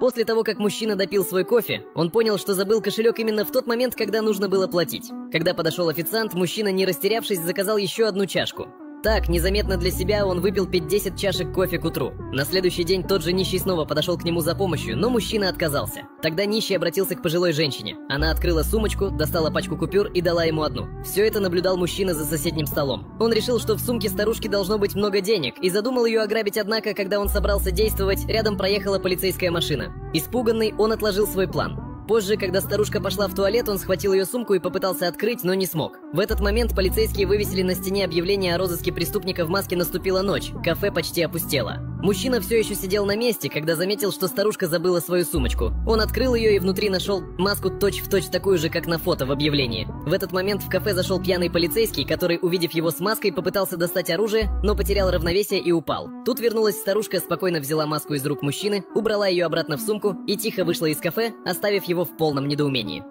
После того, как мужчина допил свой кофе, он понял, что забыл кошелек именно в тот момент, когда нужно было платить. Когда подошел официант, мужчина, не растерявшись, заказал еще одну чашку. Так, незаметно для себя, он выпил 50 чашек кофе к утру. На следующий день тот же нищий снова подошел к нему за помощью, но мужчина отказался. Тогда нищий обратился к пожилой женщине. Она открыла сумочку, достала пачку купюр и дала ему одну. Все это наблюдал мужчина за соседним столом. Он решил, что в сумке старушки должно быть много денег, и задумал ее ограбить, однако, когда он собрался действовать, рядом проехала полицейская машина. Испуганный, он отложил свой план. Позже, когда старушка пошла в туалет, он схватил ее сумку и попытался открыть, но не смог. В этот момент полицейские вывесили на стене объявление о розыске преступника в маске «Наступила ночь». Кафе почти опустело. Мужчина все еще сидел на месте, когда заметил, что старушка забыла свою сумочку. Он открыл ее и внутри нашел маску точь-в-точь такую же, как на фото в объявлении. В этот момент в кафе зашел пьяный полицейский, который, увидев его с маской, попытался достать оружие, но потерял равновесие и упал. Тут вернулась старушка, спокойно взяла маску из рук мужчины, убрала ее обратно в сумку и тихо вышла из кафе, оставив его в полном недоумении.